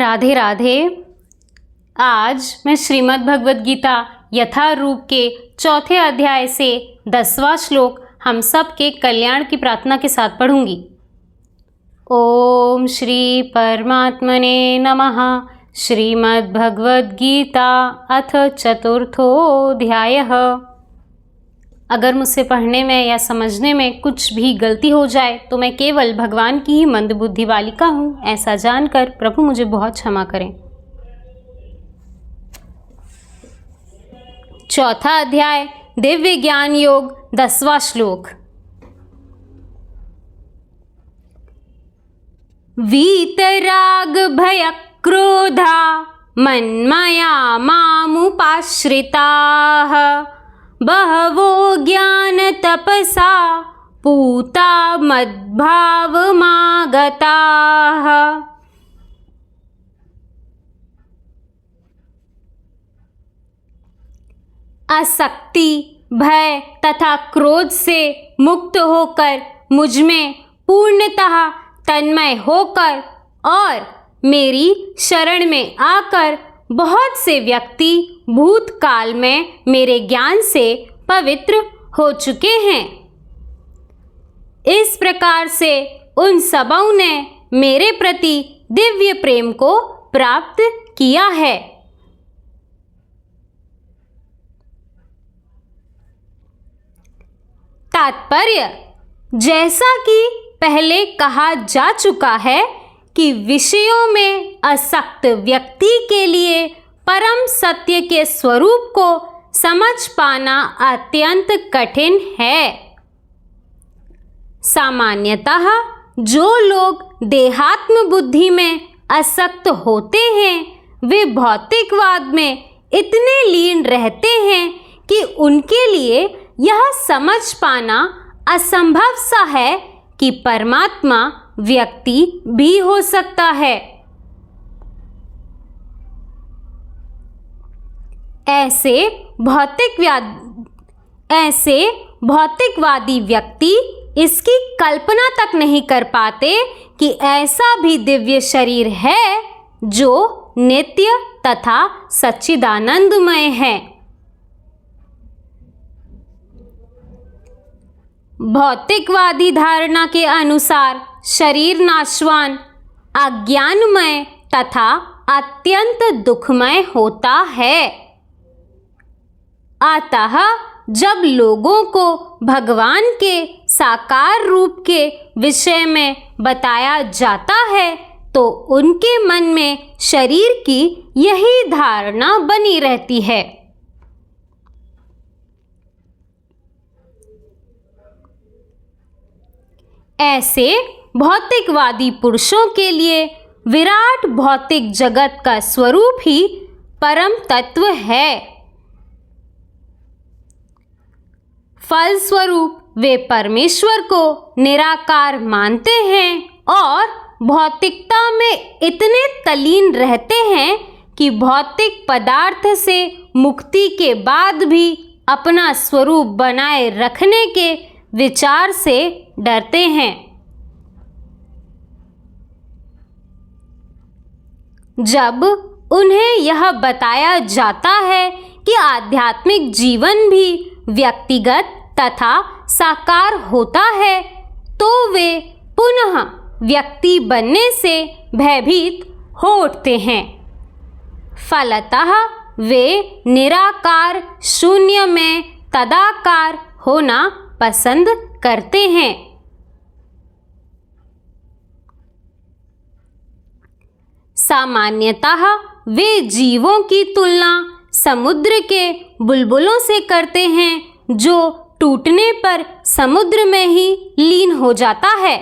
राधे राधे। आज मैं श्रीमद् भगवद गीता यथारूप के चौथे अध्याय से 10वां श्लोक हम सब के कल्याण की प्रार्थना के साथ पढ़ूंगी। ओम श्री परमात्मने नमः। श्रीमद् भगवद गीता अथ चतुर्थोऽध्यायः। अगर मुझसे पढ़ने में या समझने में कुछ भी गलती हो जाए तो मैं केवल भगवान की ही मंदबुद्धि बालिका हूँ, ऐसा जानकर प्रभु मुझे बहुत क्षमा करें। चौथा अध्याय दिव्य ज्ञान योग 10वां श्लोक। वीतराग भय क्रोधा मन्मया मामुपाश्रिताः बहवो ज्ञान तपसा पूता मद्भावमागताः। आसक्ति, भय तथा क्रोध से मुक्त होकर मुझमें पूर्णतः तन्मय होकर और मेरी शरण में आकर बहुत से व्यक्ति भूतकाल में मेरे ज्ञान से पवित्र हो चुके हैं। इस प्रकार से उन सबों ने मेरे प्रति दिव्य प्रेम को प्राप्त किया है। तात्पर्य, जैसा कि पहले कहा जा चुका है कि विषयों में आसक्त व्यक्ति के लिए परम सत्य के स्वरूप को समझ पाना अत्यंत कठिन है। सामान्यतः जो लोग देहात्म बुद्धि में आसक्त होते हैं वे भौतिकवाद में इतने लीन रहते हैं कि उनके लिए यह समझ पाना असंभव सा है कि परमात्मा व्यक्ति भी हो सकता है। ऐसे भौतिकवादी व्यक्ति इसकी कल्पना तक नहीं कर पाते कि ऐसा भी दिव्य शरीर है जो नित्य तथा सच्चिदानंदमय है। भौतिकवादी धारणा के अनुसार शरीर नाशवान, अज्ञानमय तथा अत्यंत दुखमय होता है। अतः जब लोगों को भगवान के साकार रूप के विषय में बताया जाता है तो उनके मन में शरीर की यही धारणा बनी रहती है। ऐसे भौतिकवादी पुरुषों के लिए विराट भौतिक जगत का स्वरूप ही परम तत्व है। फलस्वरूप वे परमेश्वर को निराकार मानते हैं और भौतिकता में इतने तल्लीन रहते हैं कि भौतिक पदार्थ से मुक्ति के बाद भी अपना स्वरूप बनाए रखने के विचार से डरते हैं। जब उन्हें यह बताया जाता है कि आध्यात्मिक जीवन भी व्यक्तिगत तथा साकार होता है तो वे पुनः व्यक्ति बनने से भयभीत हो उठते हैं। फलतः वे निराकार शून्य में तदाकार होना पसंद करते हैं। सामान्यतः वे जीवों की तुलना समुद्र के बुलबुलों से करते हैं जो टूटने पर समुद्र में ही लीन हो जाता है।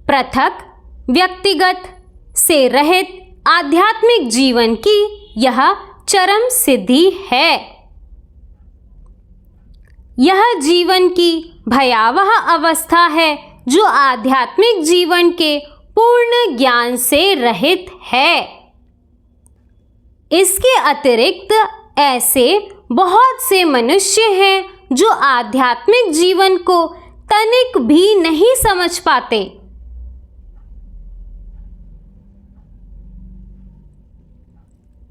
पृथक व्यक्तिगत से रहित आध्यात्मिक जीवन की यह चरम सिद्धि है। यह जीवन की भयावह अवस्था है जो आध्यात्मिक जीवन के पूर्ण ज्ञान से रहित है। इसके अतिरिक्त ऐसे बहुत से मनुष्य हैं जो आध्यात्मिक जीवन को तनिक भी नहीं समझ पाते।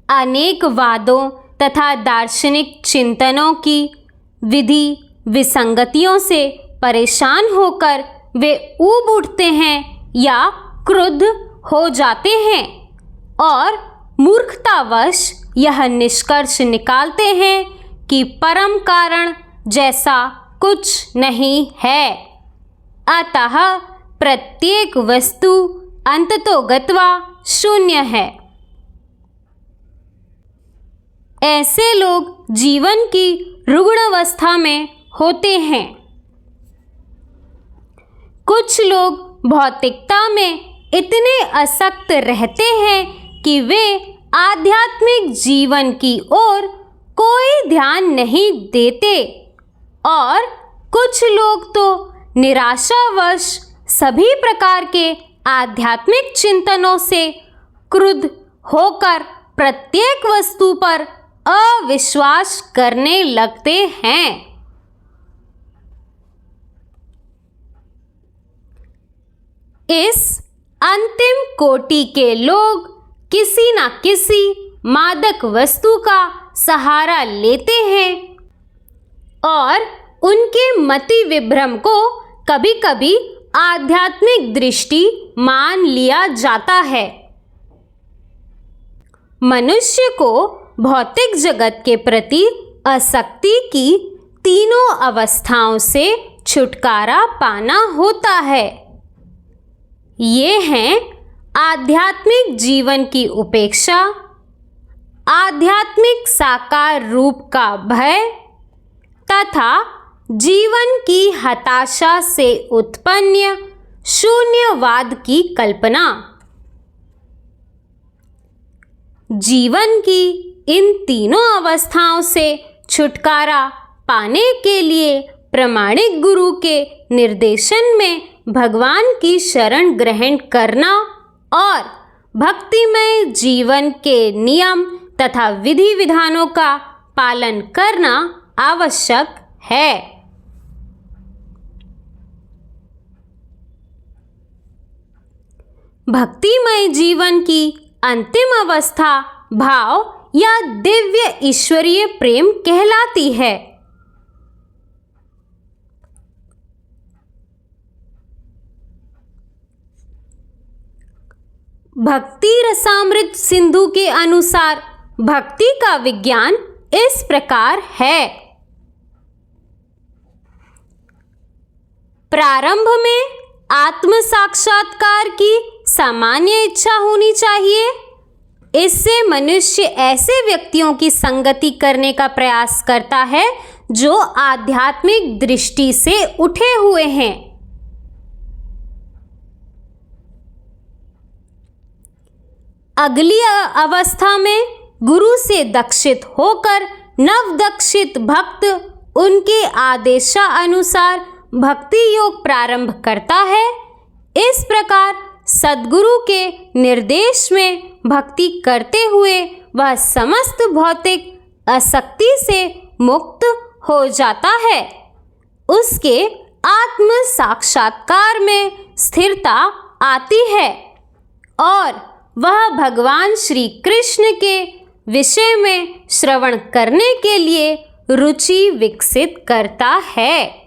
अनेक वादों तथा दार्शनिक चिंतनों की विधि विसंगतियों से परेशान होकर वे ऊब उठते हैं या क्रुद्ध हो जाते हैं और मूर्खतावश यह निष्कर्ष निकालते हैं कि परम कारण जैसा कुछ नहीं है। अतः प्रत्येक वस्तु अंततोगत्वा शून्य है। ऐसे लोग जीवन की रुग्ण अवस्था में होते हैं। कुछ लोग भौतिकता में इतने आसक्त रहते हैं कि वे आध्यात्मिक जीवन की ओर कोई ध्यान नहीं देते और कुछ लोग तो निराशावश सभी प्रकार के आध्यात्मिक चिंतनों से क्रुद्ध होकर प्रत्येक वस्तु पर अविश्वास करने लगते हैं। इस अंतिम कोटि के लोग किसी न किसी मादक वस्तु का सहारा लेते हैं और उनके मति विभ्रम को कभी-कभी आध्यात्मिक दृष्टि मान लिया जाता है। मनुष्य को भौतिक जगत के प्रति आसक्ति की तीनों अवस्थाओं से छुटकारा पाना होता है। ये हैं आध्यात्मिक जीवन की उपेक्षा, आध्यात्मिक साकार रूप का भय तथा जीवन की हताशा से उत्पन्न शून्यवाद की कल्पना। जीवन की इन तीनों अवस्थाओं से छुटकारा पाने के लिए प्रामाणिक गुरु के निर्देशन में भगवान की शरण ग्रहण करना और भक्तिमय जीवन के नियम तथा विधि विधानों का पालन करना आवश्यक है। भक्तिमय जीवन की अंतिम अवस्था भाव या दिव्य ईश्वरीय प्रेम कहलाती है। भक्ति रसामृत सिंधु के अनुसार भक्ति का विज्ञान इस प्रकार है। प्रारंभ में आत्म साक्षात्कार की सामान्य इच्छा होनी चाहिए। इससे मनुष्य ऐसे व्यक्तियों की संगति करने का प्रयास करता है जो आध्यात्मिक दृष्टि से उठे हुए हैं। अगली अवस्था में गुरु से दक्षित होकर नवदक्षित भक्त उनके आदेशानुसार भक्ति योग प्रारंभ करता है। इस प्रकार सद्गुरु के निर्देश में भक्ति करते हुए वह समस्त भौतिक आसक्ति से मुक्त हो जाता है। उसके आत्म साक्षात्कार में स्थिरता आती है और वह भगवान श्री कृष्ण के विषय में श्रवण करने के लिए रुचि विकसित करता है।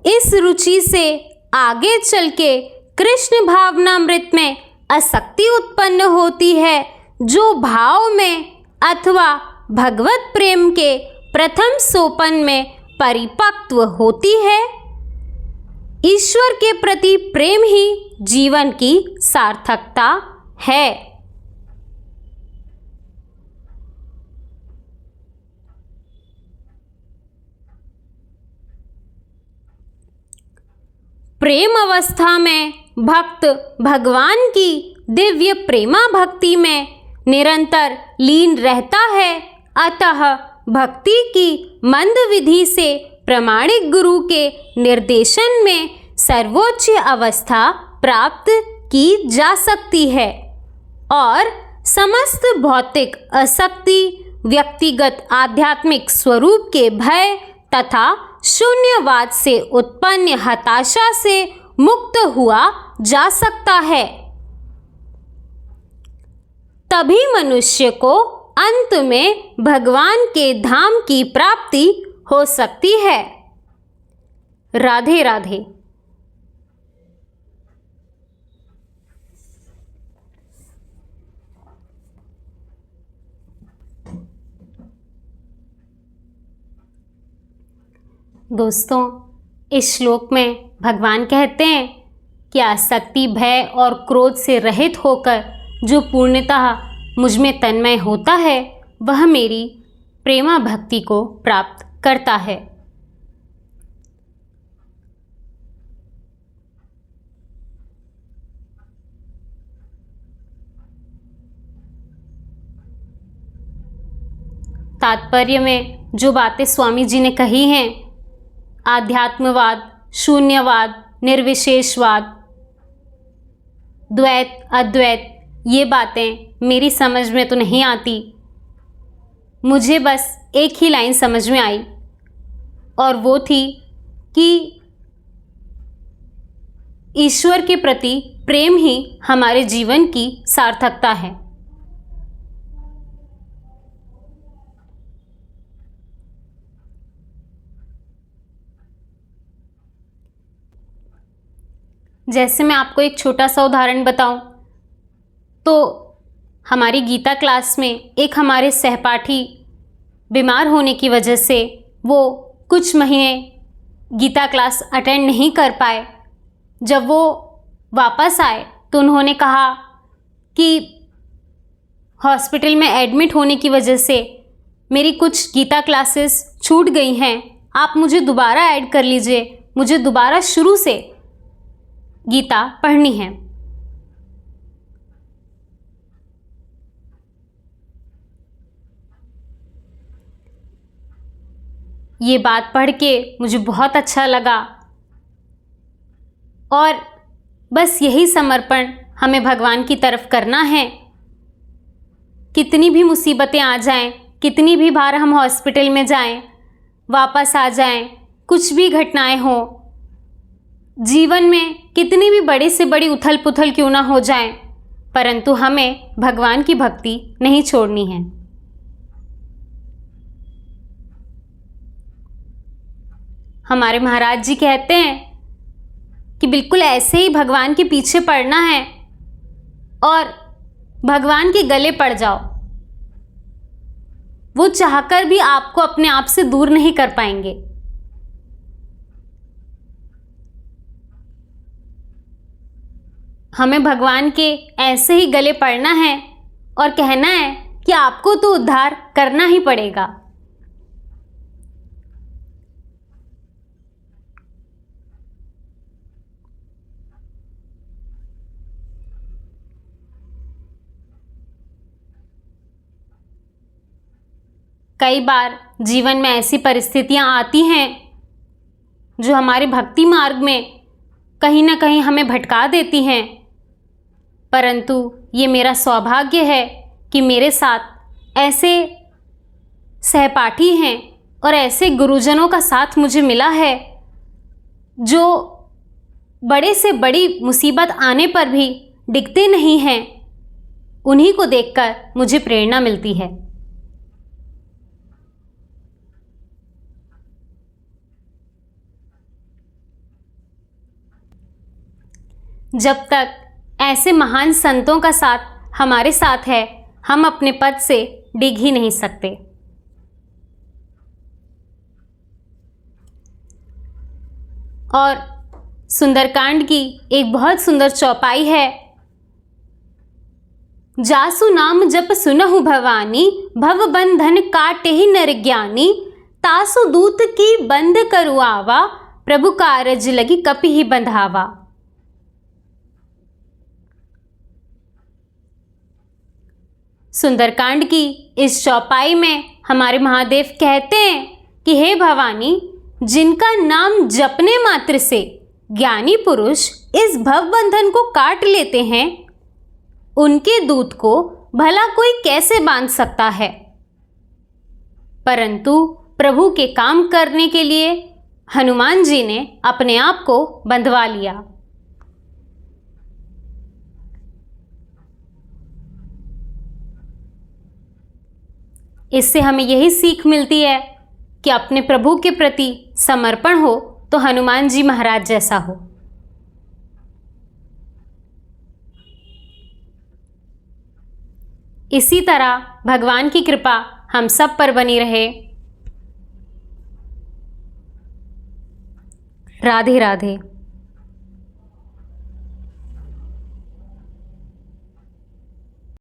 इस रुचि से आगे चल के कृष्ण भावनामृत में आसक्ति उत्पन्न होती है, जो भाव में अथवा भगवत प्रेम के प्रथम सोपान में परिपक्व होती है। ईश्वर के प्रति प्रेम ही जीवन की सार्थकता है। प्रेम अवस्था में भक्त भगवान की दिव्य प्रेमा भक्ति में निरंतर लीन रहता है। अतः भक्ति की मंद विधि से प्रामाणिक गुरु के निर्देशन में सर्वोच्च अवस्था प्राप्त की जा सकती है और समस्त भौतिक आसक्ति, व्यक्तिगत आध्यात्मिक स्वरूप के भय तथा शून्यवाद से उत्पन्न हताशा से मुक्त हुआ जा सकता है। तभी मनुष्य को अंत में भगवान के धाम की प्राप्ति हो सकती है। राधे राधे। दोस्तों, इस श्लोक में भगवान कहते हैं कि आसक्ति, भय और क्रोध से रहित होकर जो पूर्णतः मुझ में तन्मय होता है वह मेरी प्रेमा भक्ति को प्राप्त करता है। तात्पर्य में जो बातें स्वामी जी ने कही हैं, आध्यात्मवाद, शून्यवाद, निर्विशेषवाद, द्वैत, अद्वैत, ये बातें मेरी समझ में तो नहीं आती। मुझे बस एक ही लाइन समझ में आई और वो थी कि ईश्वर के प्रति प्रेम ही हमारे जीवन की सार्थकता है। जैसे मैं आपको एक छोटा सा उदाहरण बताऊं तो हमारी गीता क्लास में एक हमारे सहपाठी बीमार होने की वजह से वो कुछ महीने गीता क्लास अटेंड नहीं कर पाए। जब वो वापस आए तो उन्होंने कहा कि हॉस्पिटल में एडमिट होने की वजह से मेरी कुछ गीता क्लासेस छूट गई हैं, आप मुझे दोबारा ऐड कर लीजिए, मुझे दोबारा शुरू से गीता पढ़नी है। ये बात पढ़ के मुझे बहुत अच्छा लगा और बस यही समर्पण हमें भगवान की तरफ करना है। कितनी भी मुसीबतें आ जाएं, कितनी भी बार हम हॉस्पिटल में जाएं, वापस आ जाएं, कुछ भी घटनाएं हों, जीवन में कितनी भी बड़ी से बड़ी उथल पुथल क्यों ना हो जाए, परंतु हमें भगवान की भक्ति नहीं छोड़नी है। हमारे महाराज जी कहते हैं कि बिल्कुल ऐसे ही भगवान के पीछे पड़ना है और भगवान के गले पड़ जाओ। वो चाहकर भी आपको अपने आप से दूर नहीं कर पाएंगे। हमें भगवान के ऐसे ही गले पड़ना है और कहना है कि आपको तो उद्धार करना ही पड़ेगा। कई बार जीवन में ऐसी परिस्थितियां आती हैं जो हमारे भक्ति मार्ग में कहीं ना कहीं हमें भटका देती हैं, परंतु ये मेरा सौभाग्य है कि मेरे साथ ऐसे सहपाठी हैं और ऐसे गुरुजनों का साथ मुझे मिला है जो बड़े से बड़ी मुसीबत आने पर भी डिगते नहीं हैं। उन्हीं को देखकर मुझे प्रेरणा मिलती है। जब तक ऐसे महान संतों का साथ हमारे साथ है, हम अपने पद से डिग ही नहीं सकते। और सुंदरकांड की एक बहुत सुंदर चौपाई है। जासु नाम जप सुनहु भवानी, भव बंधन काटे ही नर ज्ञानी, तासु दूत की बंद करुआवा, प्रभु कारज लगी कपि ही बंधावा। सुंदरकांड की इस चौपाई में हमारे महादेव कहते हैं कि हे भवानी, जिनका नाम जपने मात्र से ज्ञानी पुरुष इस भव बंधन को काट लेते हैं, उनके दूत को भला कोई कैसे बांध सकता है? परंतु प्रभु के काम करने के लिए हनुमान जी ने अपने आप को बंधवा लिया। इससे हमें यही सीख मिलती है कि अपने प्रभु के प्रति समर्पण हो तो हनुमान जी महाराज जैसा हो। इसी तरह भगवान की कृपा हम सब पर बनी रहे। राधे राधे।